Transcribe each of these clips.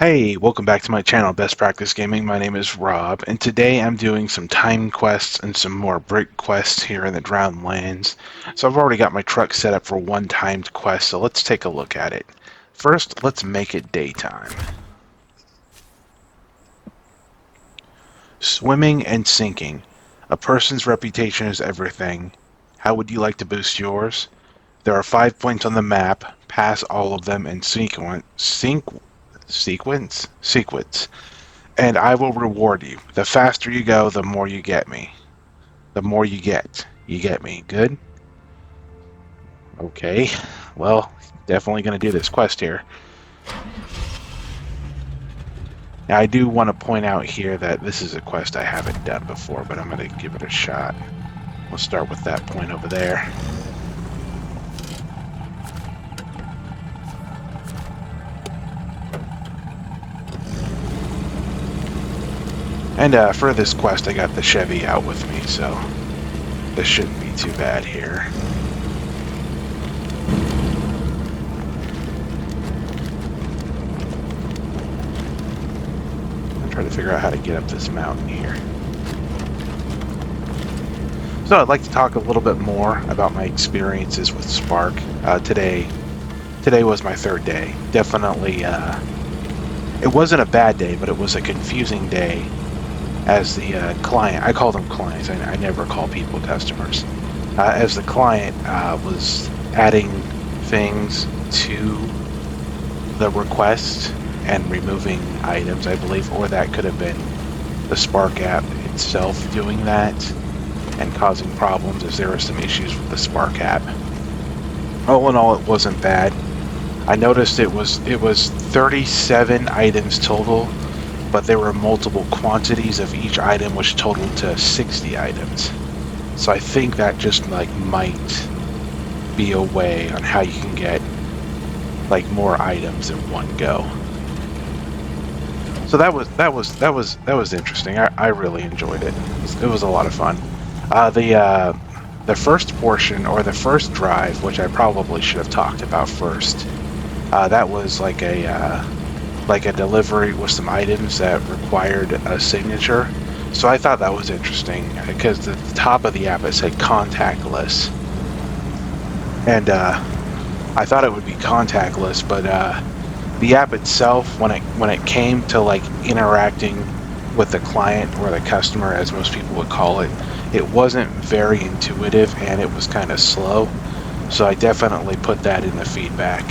Hey, welcome back to my channel, Best Practice Gaming. My name is Rob, and today I'm doing some time quests and some more brick quests here in the Drowned Lands. So I've already got my truck set up for one timed quest, so let's take a look at it. First, let's make it daytime. Swimming and sinking. A person's reputation is everything. How would you like to boost yours? There are 5 points on the map. Pass all of them in sequence. And I will reward you. The faster you go, the more you get me. The more you get me. Good? Okay. Well, definitely going to do this quest here. Now, I do want to point out here that this is a quest I haven't done before, but I'm going to give it a shot. We'll start with that point over there. And for this quest, I got the Chevy out with me, so this shouldn't be too bad here. I'm trying to figure out how to get up this mountain here. So I'd like to talk a little bit more about my experiences with Spark. Today was my third day. Definitely, it wasn't a bad day, but it was a confusing day. As the client, I call them clients, I never call people customers. As the client was adding things to the request and removing items, I believe, or that could have been the Spark app itself doing that and causing problems, as there were some issues with the Spark app. All in all, it wasn't bad. I noticed it was 37 items total, but there were multiple quantities of each item, which totaled to 60 items. So I think that just might be a way on how you can get more items in one go. So that was interesting. I really enjoyed it. It was a lot of fun. The first portion, or the first drive, which I probably should have talked about first, that was like a delivery with some items that required a signature. So I thought that was interesting because at the top of the app it said contactless, and I thought it would be contactless, but the app itself, when it came to interacting with the client or the customer, as most people would call it, it wasn't very intuitive and it was kind of slow. So I definitely put that in the feedback.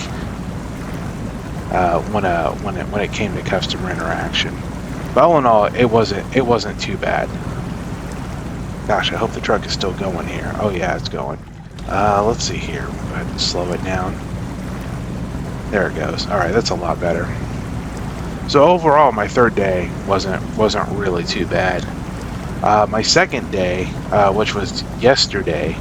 When it came to customer interaction. But all in all, it wasn't too bad. Gosh, I hope the truck is still going here. Oh yeah, it's going. Let's see here. We'll go ahead and slow it down. There it goes. All right, that's a lot better. So overall, my third day wasn't really too bad. My second day, which was yesterday,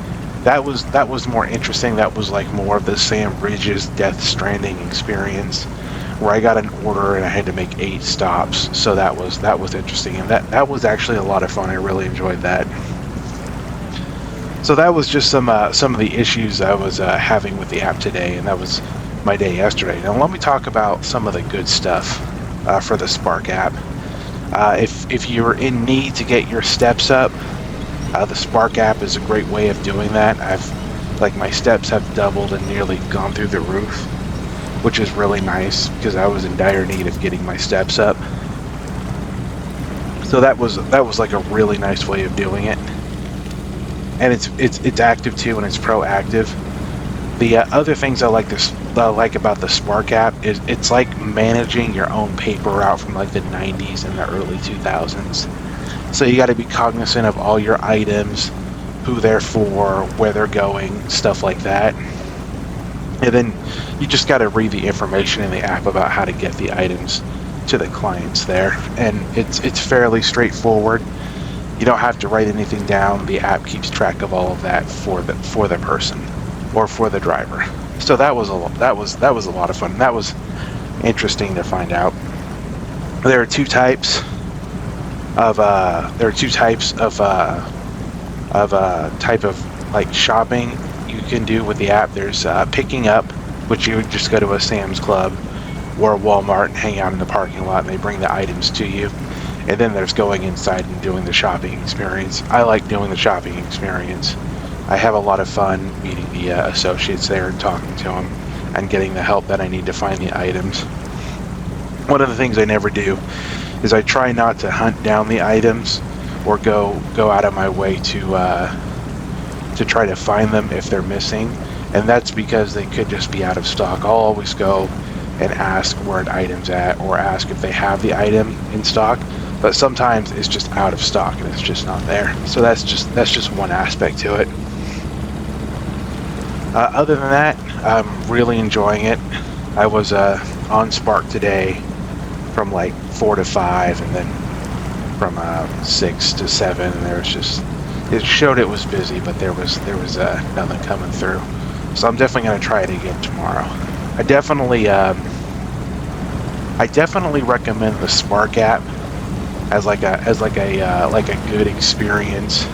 that was more interesting. That was more of the Sam Bridges Death Stranding experience, where I got an order and I had to make 8 stops. So that was interesting, and that was actually a lot of fun. I really enjoyed that. So that was just some of the issues I was having with the app today, and that was my day yesterday. Now let me talk about some of the good stuff for the Spark app. If you're in need to get your steps up, the Spark app is a great way of doing that. My steps have doubled and nearly gone through the roof, which is really nice because I was in dire need of getting my steps up. So that was a really nice way of doing it, and it's active too, and it's proactive. The other things I like about the Spark app is it's like managing your own paper route from the 90s and the early 2000s. So you got to be cognizant of all your items, who they're for, where they're going, stuff like that. And then you just got to read the information in the app about how to get the items to the clients there. And it's fairly straightforward. You don't have to write anything down. The app keeps track of all of that for the person or for the driver. So that was a lot of fun. That was interesting to find out. There are two types of shopping you can do with the app. There's picking up, which you would just go to a Sam's Club, or a Walmart and hang out in the parking lot and they bring the items to you. And then there's going inside and doing the shopping experience. I like doing the shopping experience. I have a lot of fun meeting the associates there and talking to them and getting the help that I need to find the items. One of the things I never do is I try not to hunt down the items or go out of my way to try to find them if they're missing, and that's because they could just be out of stock. I'll always go and ask where an item's at or ask if they have the item in stock, but sometimes it's just out of stock and it's just not there. So that's just one aspect to it. Other than that, I'm really enjoying it. I was on Spark today from like 4 to 5 and then from 6 to 7, and there was just, it showed it was busy, but there was nothing coming through. So I'm definitely going to try it again tomorrow. I definitely recommend the Spark app as like a good experience.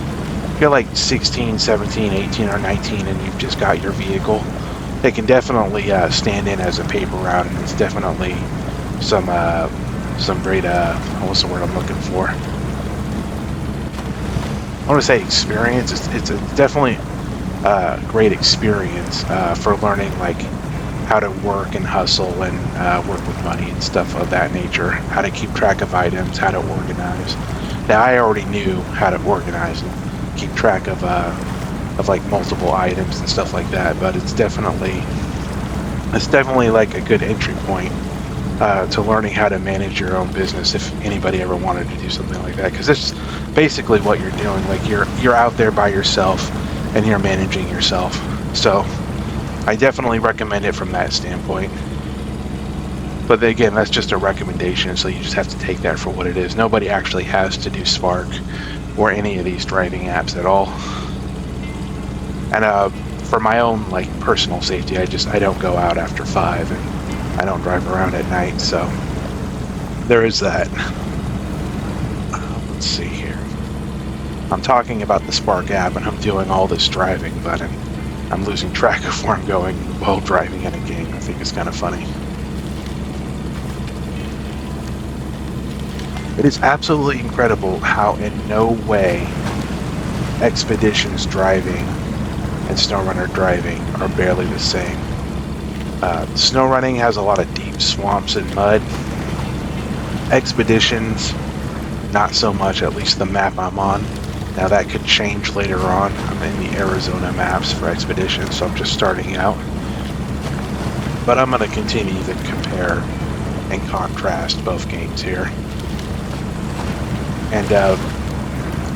If you're like 16, 17, 18, or 19 and you've just got your vehicle, it can definitely stand in as a paper route, and it's definitely some great, what's the word I'm looking for? I want to say experience. It's a definitely great experience for learning like how to work and hustle and work with money and stuff of that nature, how to keep track of items, how to organize. Now I already knew how to organize and keep track of like multiple items and stuff like that, but it's definitely like a good entry point to learning how to manage your own business if anybody ever wanted to do something like that, because it's basically what you're doing. Like you're out there by yourself and you're managing yourself. So I definitely recommend it from that standpoint. But again, that's just a recommendation, so you just have to take that for what it is. Nobody actually has to do Spark or any of these driving apps at all. And for my own like personal safety, I don't go out after 5 and I don't drive around at night, so there is that. Let's see here. I'm talking about the Spark app and I'm doing all this driving, but I'm losing track of where I'm going while driving in a game. I think it's kind of funny. It is absolutely incredible how in no way Expeditions driving and SnowRunner driving are barely the same. SnowRunning has a lot of deep swamps and mud. Expeditions, not so much, at least the map I'm on. Now that could change later on. I'm in the Arizona maps for Expeditions, so I'm just starting out. But I'm going to continue to compare and contrast both games here. And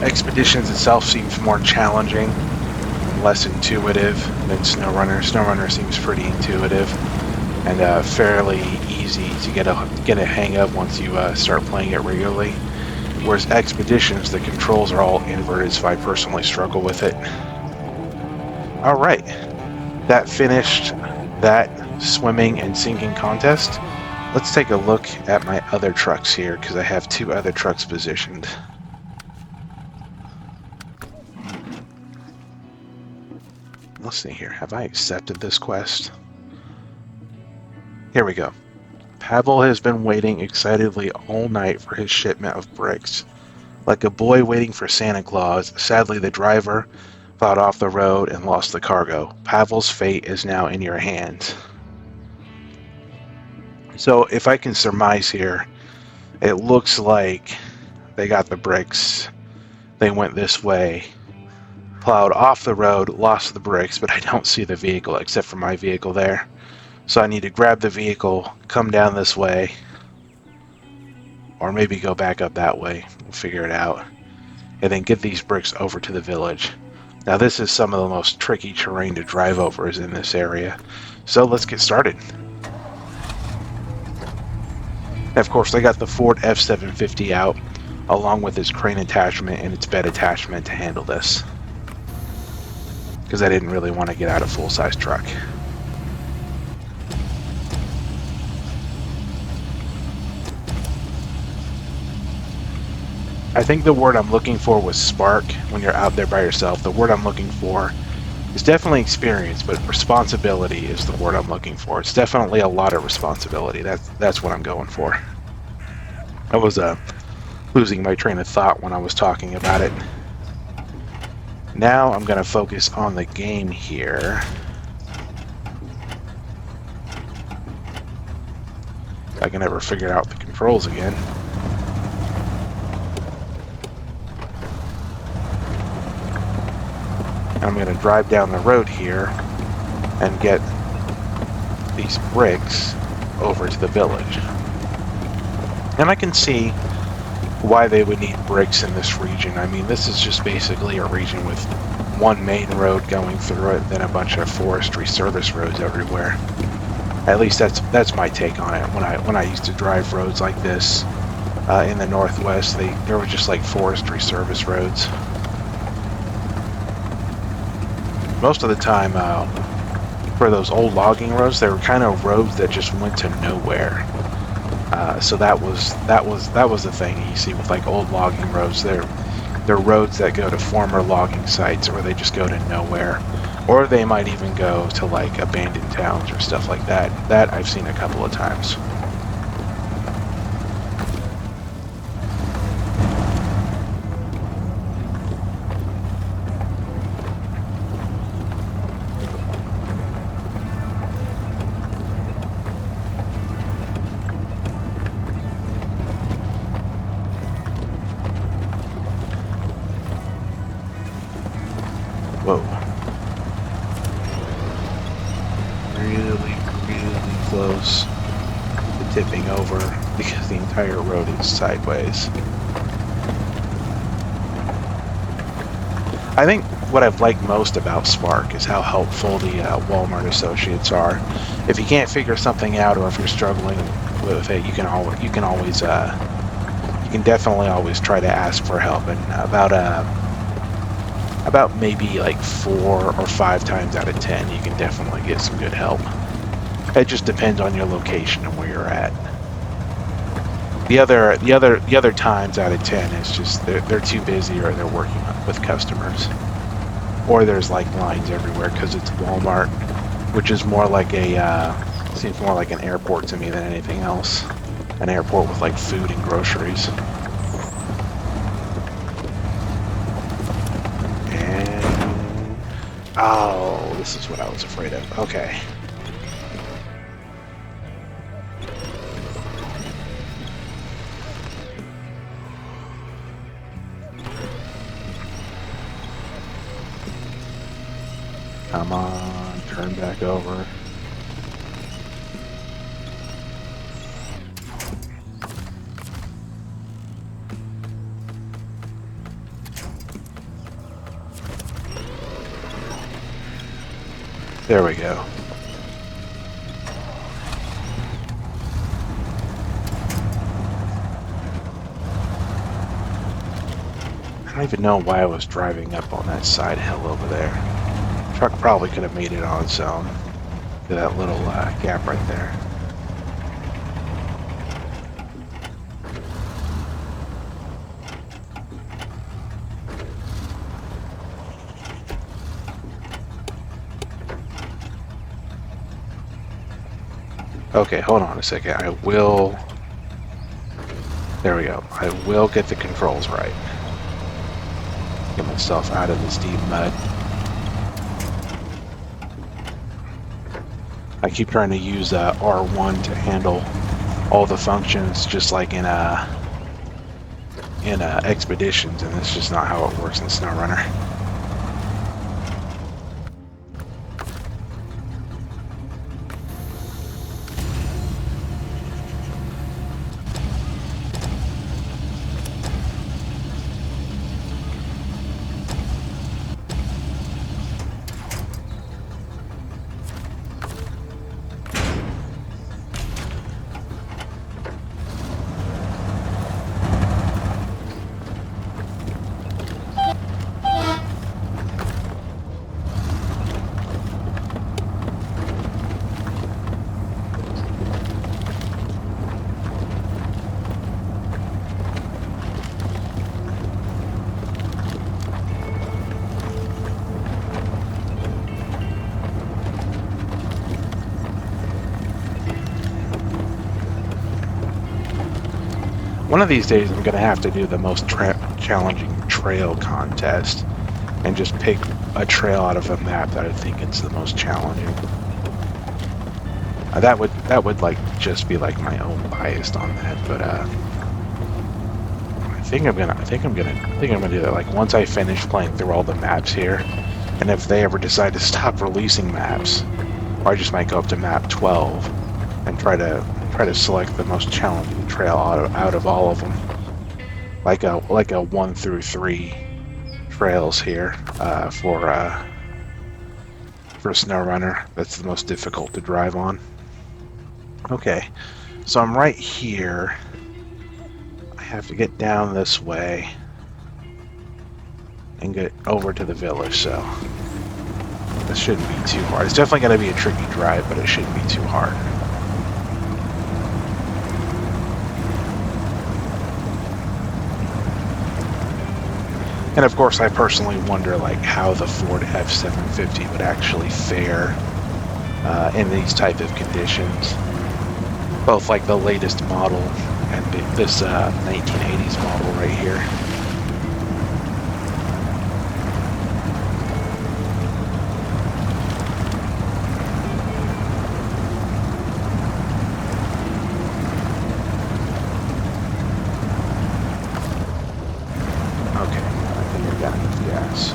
Expeditions itself seems more challenging, less intuitive than SnowRunner. SnowRunner seems pretty intuitive and fairly easy to get a hang of once you start playing it regularly. Whereas Expeditions, the controls are all inverted, so I personally struggle with it. Alright, that finished that swimming and sinking contest. Let's take a look at my other trucks here, because I have 2 other trucks positioned. Let's see here, have I accepted this quest? Here we go. Pavel has been waiting excitedly all night for his shipment of bricks. Like a boy waiting for Santa Claus, sadly the driver plowed off the road and lost the cargo. Pavel's fate is now in your hands. So if I can surmise here, it looks like they got the bricks, they went this way, plowed off the road, lost the bricks, but I don't see the vehicle except for my vehicle there. So I need to grab the vehicle, come down this way, or maybe go back up that way, we'll figure it out, and then get these bricks over to the village. Now this is some of the most tricky terrain to drive over is in this area, so let's get started. And of course, I got the Ford F-750 out, along with its crane attachment and its bed attachment to handle this, because I didn't really want to get out a full-size truck. I think the word I'm looking for was spark when you're out there by yourself. The word I'm looking for It's definitely experience, but responsibility is the word I'm looking for. It's definitely a lot of responsibility. That's what I'm going for. I was losing my train of thought when I was talking about it. Now I'm going to focus on the game here. I can never figure out the controls again. I'm going to drive down the road here and get these bricks over to the village. And I can see why they would need bricks in this region. I mean, this is just basically a region with one main road going through it, then a bunch of forestry service roads everywhere. At least that's my take on it. When I used to drive roads like this in the Northwest, there were just like forestry service roads. Most of the time, for those old logging roads, they were kind of roads that just went to nowhere. So that was the thing you see with like old logging roads. They're roads that go to former logging sites, or they just go to nowhere, or they might even go to like abandoned towns or stuff like that. That I've seen a couple of times. Whoa. Really, really close to tipping over because the entire road is sideways. I think what I've liked most about Spark is how helpful the Walmart associates are. If you can't figure something out, or if you're struggling with it, you can definitely always try to ask for help. And about maybe like 4 or 5 times out of 10, you can definitely get some good help. It just depends on your location and where you're at. The other times out of 10 is just they're too busy, or they're working with customers, or there's like lines everywhere because it's Walmart, which is more like seems more like an airport to me than anything else. An airport with like food and groceries. Oh, this is what I was afraid of. Okay. Come on, turn back over. There we go. I don't even know why I was driving up on that side hill over there. Truck probably could have made it on its own to that little gap right there. Okay, hold on a second. I will... There we go. I will get the controls right. Get myself out of this deep mud. I keep trying to use R1 to handle all the functions, just like in Expeditions, and that's just not how it works in SnowRunner. one of these days I'm going to have to do the most challenging trail contest and just pick a trail out of a map that I think it's the most challenging. That would like just be like my own bias on that, but I think I'm gonna do that. Like once I finish playing through all the maps here, and if they ever decide to stop releasing maps, or I just might go up to map 12 and try to select the most challenging trail out of all of them, like a 1 through 3 trails here for SnowRunner. That's the most difficult to drive on. Okay, so I'm right here. I have to get down this way and get over to the village, so this shouldn't be too hard. It's definitely going to be a tricky drive, but it shouldn't be too hard. And of course, I personally wonder like how the Ford F-750 would actually fare in these type of conditions. Both like the latest model and this 1980s model right here. Okay, I think I got enough gas.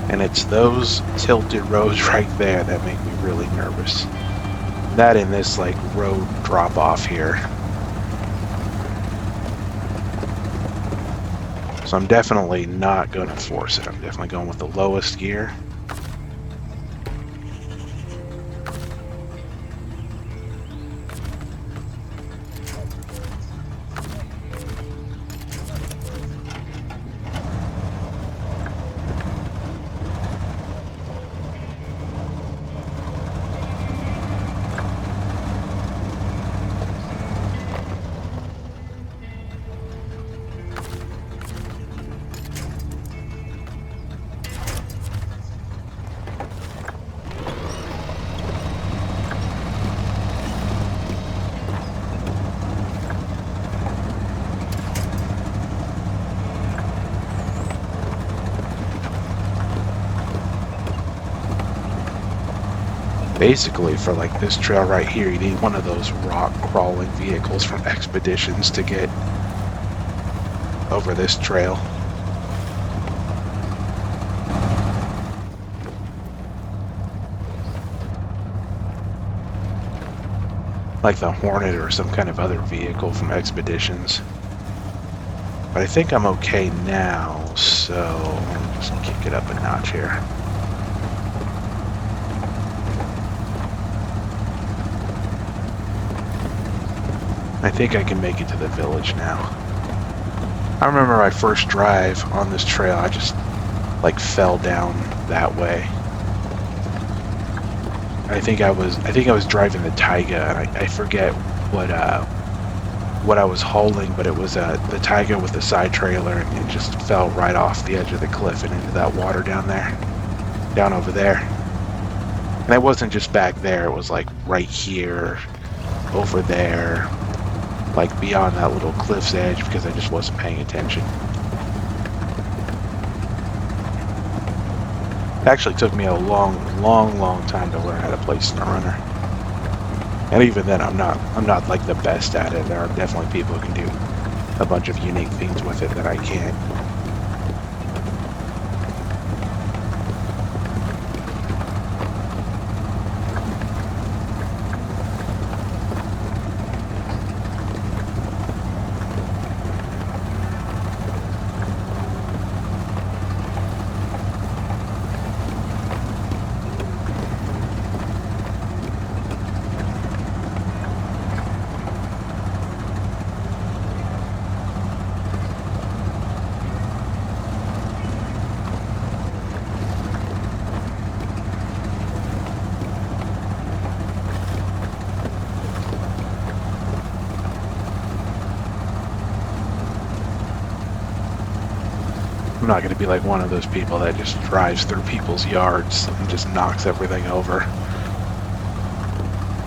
And it's those tilted roads right there that make me really nervous. That and this like road drop off here. So I'm definitely not going to force it. I'm definitely going with the lowest gear. Basically, for like this trail right here, you need one of those rock crawling vehicles from Expeditions to get over this trail. Like the Hornet or some kind of other vehicle from Expeditions. But I think I'm okay now, so I'll just kick it up a notch here. I think I can make it to the village now. I remember my first drive on this trail, I just like fell down that way. I think I was driving the Taiga, and I forget what I was holding, but it was the Taiga with the side trailer, and it just fell right off the edge of the cliff and into that water down there, down over there. And it wasn't just back there; it was like right here, over there. like beyond that little cliff's edge because I just wasn't paying attention. It actually took me a long time to learn how to play SnowRunner. And even then, I'm not like the best at it. There are definitely people who can do a bunch of unique things with it that I can't. I'm not going to be like one of those people that just drives through people's yards and just knocks everything over.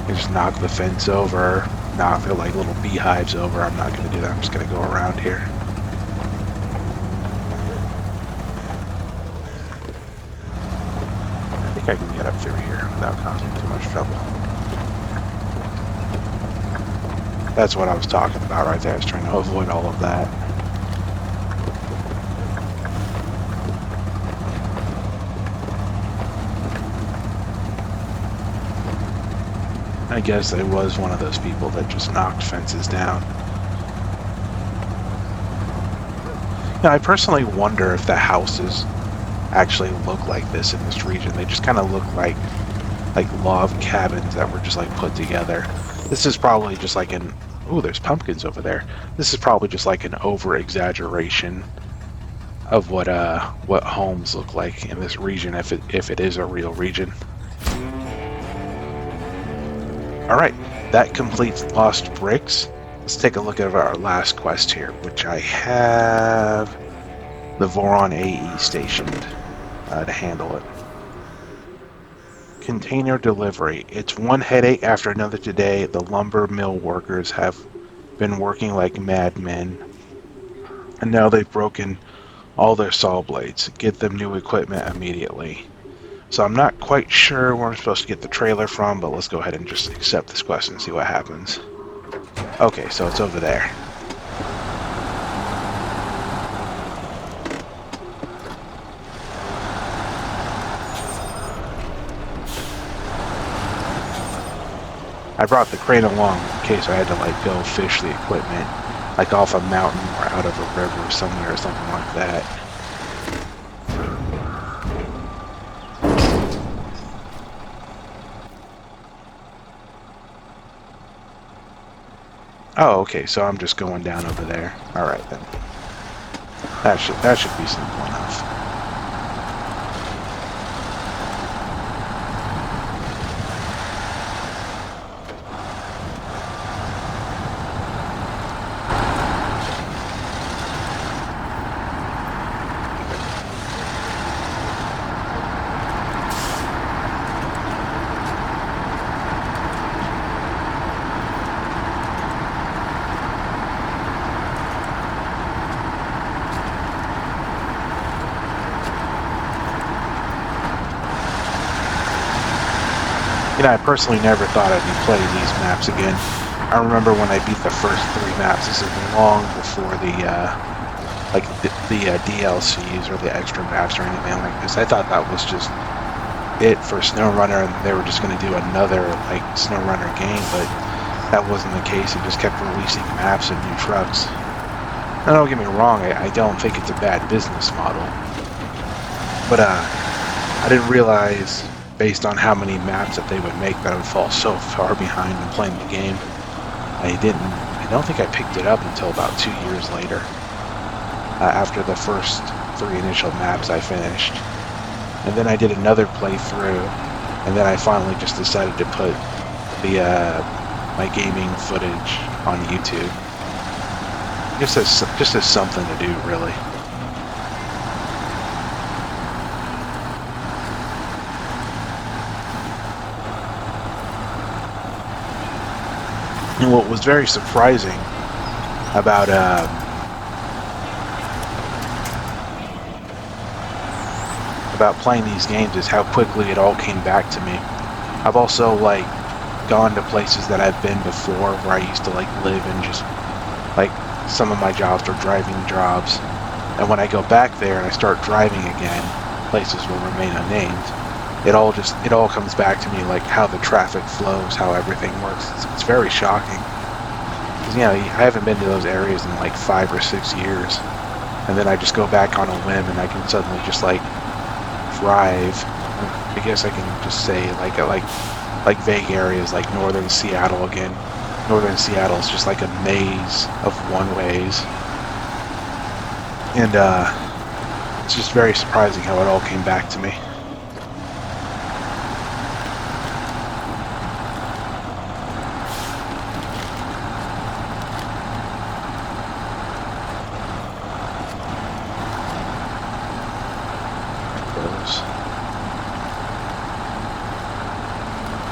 You just knock the fence over, knock their like little beehives over. I'm not going to do that. I'm just going to go around here. I think I can get up through here without causing too much trouble. That's what I was talking about right there. I was trying to avoid all of that. I guess I was one of those people that just knocked fences down. Now, I personally wonder if the houses actually look like this in this region. They just kind of look like log cabins that were just like put together. This is probably just like an... Ooh, there's pumpkins over there. This is probably just like an over-exaggeration of what homes look like in this region, if it is a real region. Alright, that completes Lost Bricks. Let's take a look at our last quest here, which I have the Voron AE stationed to handle it. Container delivery. It's one headache after another today. The lumber mill workers have been working like madmen, and now they've broken all their saw blades. Get them new equipment immediately. So I'm not quite sure where I'm supposed to get the trailer from, but let's go ahead and just accept this quest and see what happens. Okay, so it's over there. I brought the crane along in case I had to like go fish the equipment, like off a mountain or out of a river somewhere or something like that. Oh, okay, so I'm just going down over there. Alright then. That should be simple enough. You know, I personally never thought I'd be playing these maps again. I remember when I beat the first 3 maps. This is long before the DLCs or the extra maps or anything like this. I thought that was just it for SnowRunner, and they were just going to do another like SnowRunner game, but that wasn't the case. It just kept releasing maps and new trucks. Now, don't get me wrong, I don't think it's a bad business model, but I didn't realize, based on how many maps that they would make, that I would fall so far behind in playing the game. I don't think I picked it up until about 2 years later, after the first 3 initial maps I finished. And then I did another playthrough, and then I finally just decided to put the my gaming footage on YouTube. Just as something to do, really. And what was very surprising about playing these games is how quickly it all came back to me. I've also like gone to places that I've been before where I used to like live and just like some of my jobs were driving jobs. And when I go back there and I start driving again, places will remain unnamed. It all comes back to me like how the traffic flows, how everything works. It's very shocking. 'Cause, you know, I haven't been to those areas in like 5 or 6 years. And then I just go back on a whim and I can suddenly just like drive. I guess I can just say like vague areas like northern Seattle again. Northern Seattle is just like a maze of one-ways. And it's just very surprising how it all came back to me.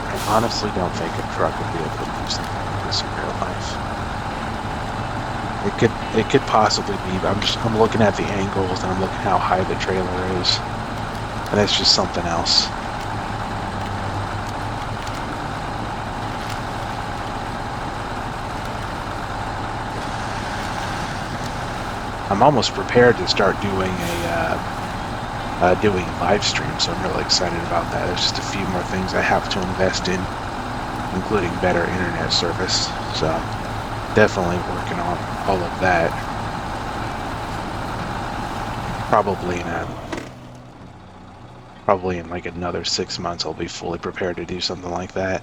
I honestly don't think a truck would be able to do something like this in real life. It could possibly be, but I'm looking at the angles and I'm looking how high the trailer is, and it's just something else. I'm almost prepared to start doing doing live streams, so I'm really excited about that. There's just a few more things I have to invest in, including better internet service. So definitely working on all of that. Probably in like another 6 months, I'll be fully prepared to do something like that.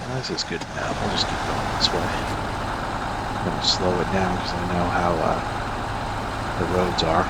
Well, this is good enough. We'll just keep going this way. I'm gonna slow it down because I know how the roads are.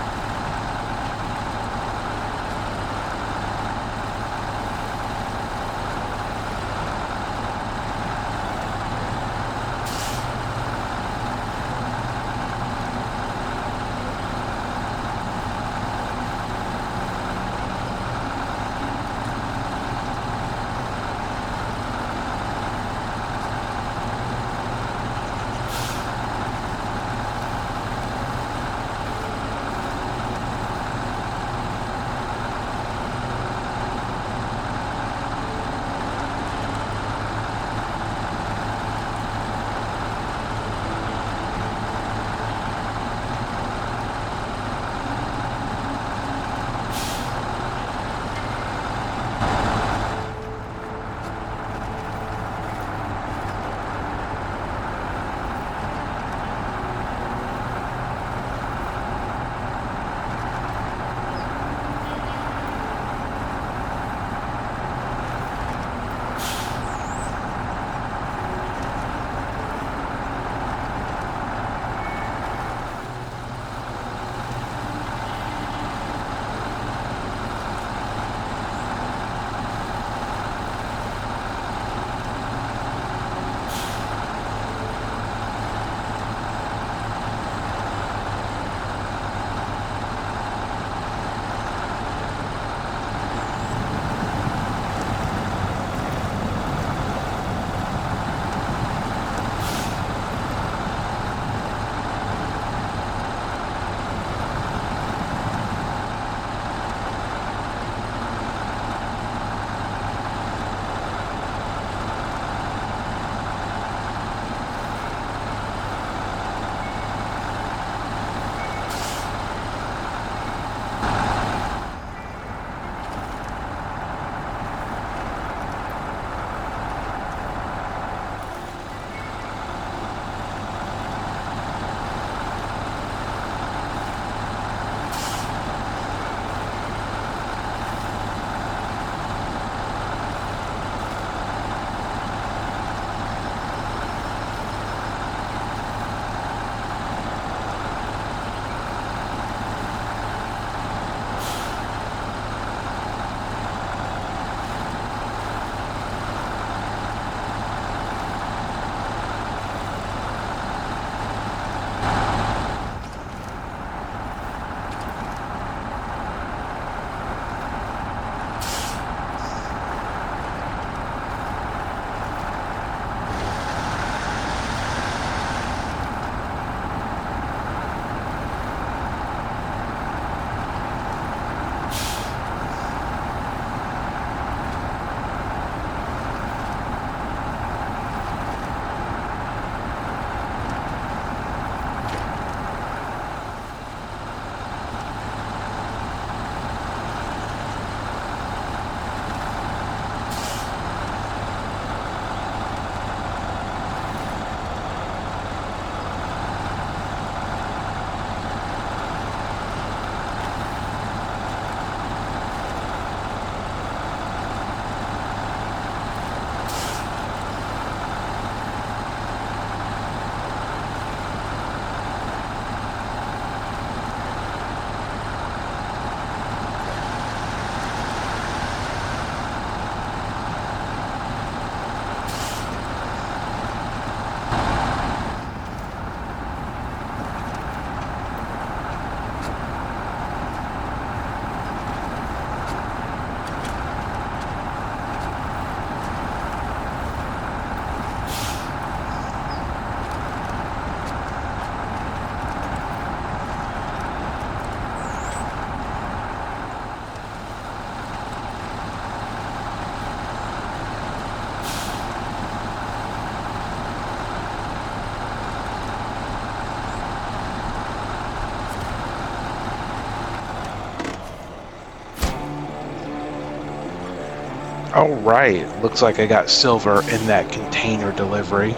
All right, looks like I got silver in that container delivery.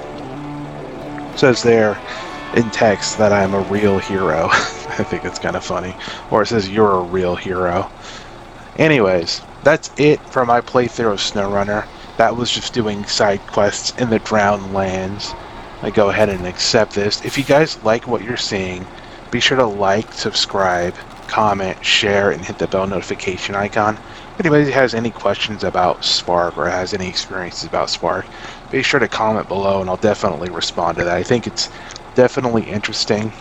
Says there in text that I'm a real hero. I think it's kind of funny. Or it says you're a real hero. Anyways, that's it for my playthrough of SnowRunner. That was just doing side quests in the Drowned Lands. I go ahead and accept this. If you guys like what you're seeing, be sure to like, subscribe, comment, share, and hit the bell notification icon. If anybody has any questions about Spark or has any experiences about Spark, be sure to comment below and I'll definitely respond to that. I think it's definitely interesting.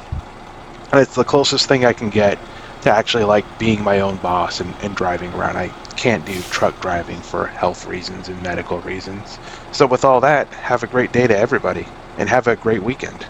And it's the closest thing I can get to actually like being my own boss and driving around. I can't do truck driving for health reasons and medical reasons. So with all that, have a great day to everybody and have a great weekend.